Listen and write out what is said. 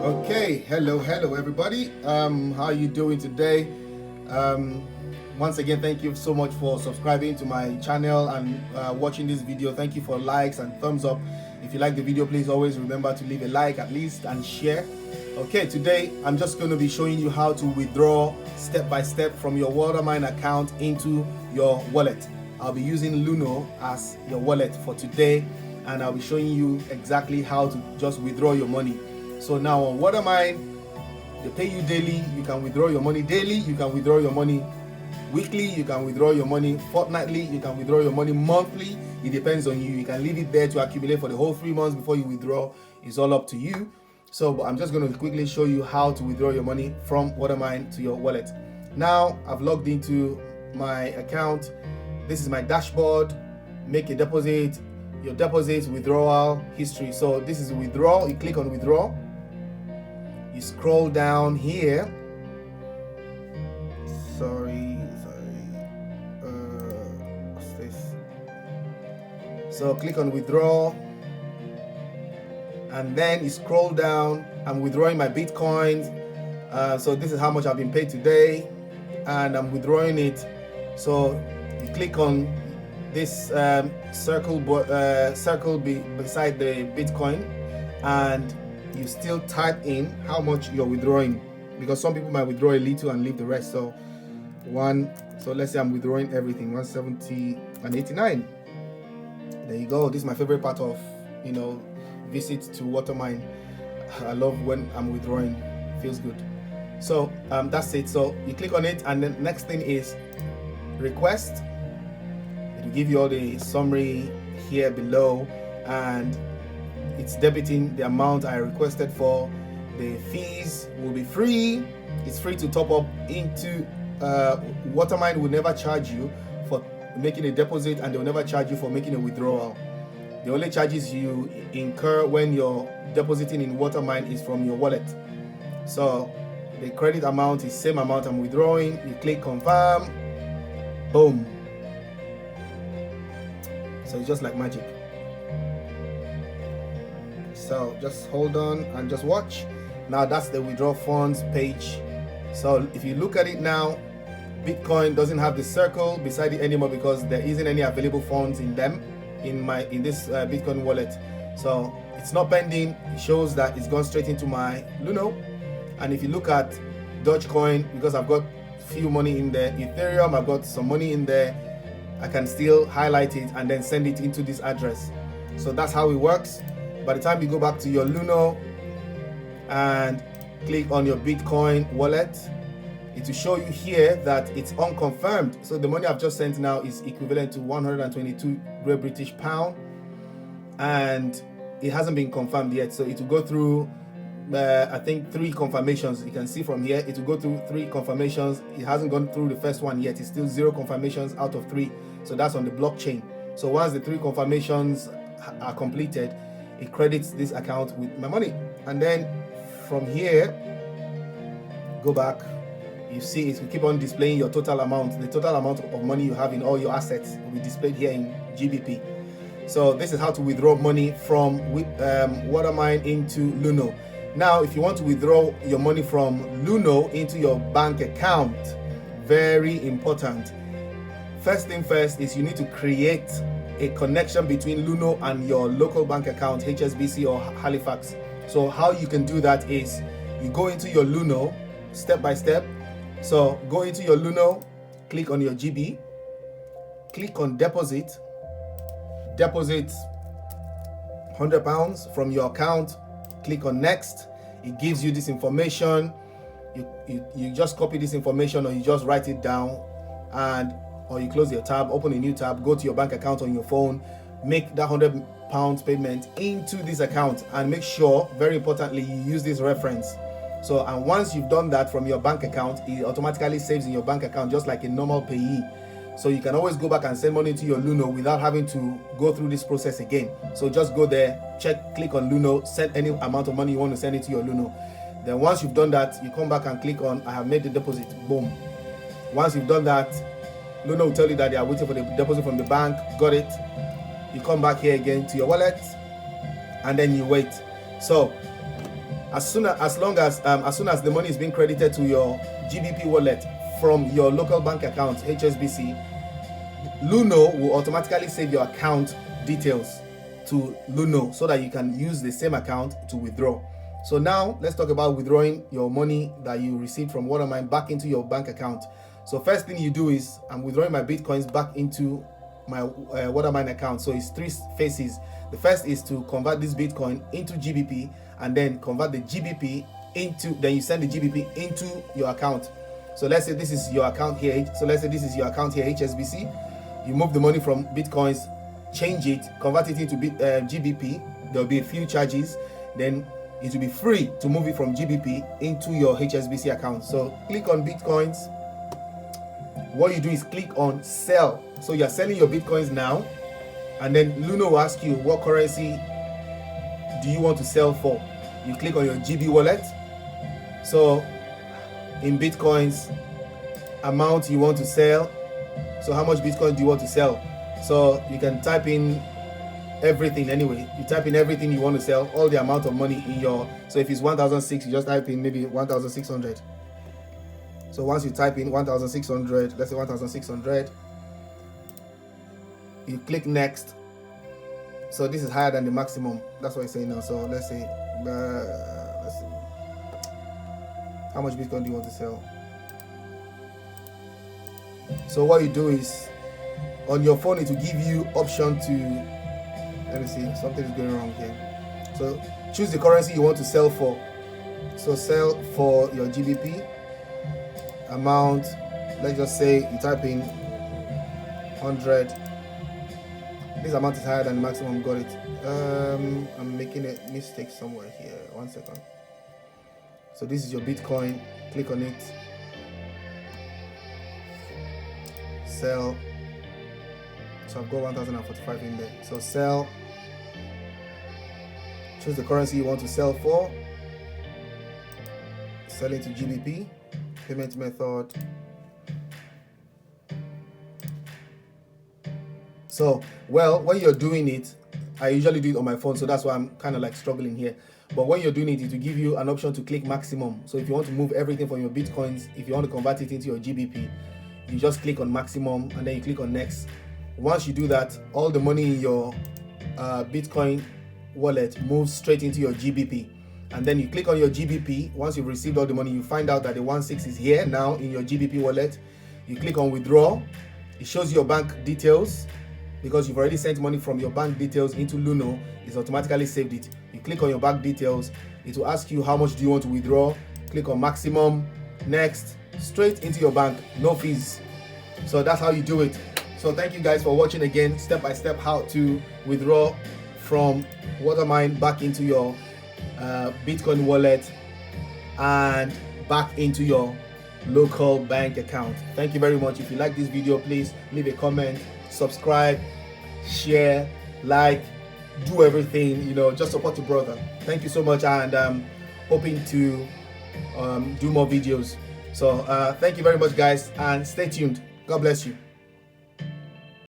Okay, hello everybody. How are you doing today? Once again, thank you so much for subscribing to my channel and watching this video. Thank you for likes and thumbs up. If you like the video, please always remember to leave a like at least and share. Okay, today I'm just going to be showing you how to withdraw step by step from your Watermine account into your wallet. I'll be using Luno as your wallet for today, and I'll be showing you exactly how to just withdraw your money. So now on Watermine, they pay you daily. You can withdraw your money daily. You can withdraw your money weekly. You can withdraw your money fortnightly. You can withdraw your money monthly. It depends on you. You can leave it there to accumulate for the whole 3 months before you withdraw. It's all up to you. So but I'm just going to quickly show you how to withdraw your money from Watermine to your wallet. Now I've logged into my account. This is my dashboard. Make a deposit. Your deposits, withdrawal history. So this is withdrawal. You click on withdraw. You scroll down here. What's this? So click on withdraw, and then you scroll down. I'm withdrawing my Bitcoins. So this is how much I've been paid today, and I'm withdrawing it. So you click on this circle beside the Bitcoin, and you still type in how much you're withdrawing, because some people might withdraw a little and leave the rest. So let's say I'm withdrawing everything, 170 and 89. There you go. This is my favorite part of visit to Watermine. I love when I'm withdrawing. Feels good. So that's it. So you click on it, and the next thing is request. It will give you all the summary here below, and it's debiting the amount I requested for. The fees will be free. It's free to top up into Watermine will never charge you for making a deposit, and they'll never charge you for making a withdrawal. The only charges you incur when you're depositing in Watermine is from your wallet. So the credit amount is same amount I'm withdrawing. You click confirm, boom. So it's just like magic. So just hold on and just watch. Now that's the withdraw funds page. So if you look at it now, Bitcoin doesn't have the circle beside it anymore because there isn't any available funds in them in this Bitcoin wallet. So it's not pending. It shows that it's gone straight into my Luno. And if you look at Dogecoin, because I've got few money in there, Ethereum, I've got some money in there, I can still highlight it and then send it into this address. So that's how it works. By the time you go back to your Luno and click on your Bitcoin wallet, it will show you here that it's unconfirmed. So the money I've just sent now is equivalent to 122 Great British pound, and it hasn't been confirmed yet. So it will go through I think 3 confirmations. You can see from here it will go through 3 confirmations. It hasn't gone through the first one yet. It's still 0 confirmations out of 3. So that's on the blockchain. So once the 3 confirmations are completed, it credits this account with my money. And then from here, go back. You see it will keep on displaying your total amount. The total amount of money you have in all your assets will be displayed here in GBP. So this is how to withdraw money from Watermine into Luno. Now, if you want to withdraw your money from Luno into your bank account, very important. First thing first is you need to create a connection between Luno and your local bank account, HSBC or Halifax. So how you can do that is you go into your Luno step by step. So go into your Luno, click on your GB, click on deposit £100 from your account, click on next. It gives you this information. You just copy this information, or you just write it down, or you close your tab, open a new tab, go to your bank account on your phone, make that £100 payment into this account, and make sure, very importantly, you use this reference. So, and once you've done that from your bank account, it automatically saves in your bank account just like a normal payee. So you can always go back and send money to your Luno without having to go through this process again. So just go there, click on Luno, send any amount of money you want to send it to your Luno. Then once you've done that, you come back and click on I have made the deposit. Boom. Once you've done that, Luno will tell you that they are waiting for the deposit from the bank. Got it. You come back here again to your wallet, and then you wait. So as soon as the money is being credited to your GBP wallet from your local bank account, HSBC, Luno will automatically save your account details to Luno so that you can use the same account to withdraw. So now let's talk about withdrawing your money that you received from Watermine back into your bank account. So first thing you do is, I'm withdrawing my Bitcoins back into my Watermine account. So it's three phases. The first is to convert this Bitcoin into GBP, and then convert the GBP into, then you send the GBP into your account. So let's say this is your account here. So let's say this is your account here, HSBC. You move the money from Bitcoins, change it, convert it into GBP. There'll be a few charges. Then it will be free to move it from GBP into your HSBC account. So click on Bitcoins. What you do is click on sell. So you're selling your Bitcoins now, and then Luno will ask you what currency do you want to sell for. You click on your GB wallet. So in Bitcoins, amount you want to sell. So how much Bitcoin do you want to sell? So you can type in everything anyway. You type in everything you want to sell, all the amount of money in your, so if it's 1,006, you just type in maybe 1,600. So once you type in 1,600, let's say 1,600, you click next. So this is higher than the maximum. That's what it's saying now. So let's say, let's see. How much Bitcoin do you want to sell? So what you do is, on your phone, it will give you option to, let me see, something is going wrong here. So choose the currency you want to sell for. So sell for your GBP. Amount, let's just say you type in 100. This amount is higher than the maximum. Got it. I'm making a mistake somewhere here. 1 second. So this is your Bitcoin. Click on it. Sell. So I've got 1,045 in there. So sell. Choose the currency you want to sell for. Sell it to GBP. Payment method. So, well, when you're doing it, I usually do it on my phone, so that's why I'm kind of like struggling here. But when you're doing it, it will give you an option to click maximum. So if you want to move everything from your Bitcoins, if you want to convert it into your GBP, you just click on maximum and then you click on next. Once you do that, all the money in your Bitcoin wallet moves straight into your GBP. And then you click on your GBP. Once you've received all the money, you find out that the 1.6 is here now in your GBP wallet. You click on withdraw. It shows you your bank details. Because you've already sent money from your bank details into Luno, it's automatically saved it. You click on your bank details. It will ask you how much do you want to withdraw. Click on maximum. Next. Straight into your bank. No fees. So that's how you do it. So thank you guys for watching again, step by step, how to withdraw from Watermine back into your Bitcoin wallet and back into your local bank account. Thank you very much. If you like this video, please leave a comment, subscribe, share, like, do everything, just support your brother. Thank you so much, and hoping to do more videos. So thank you very much, guys, and stay tuned. God bless you.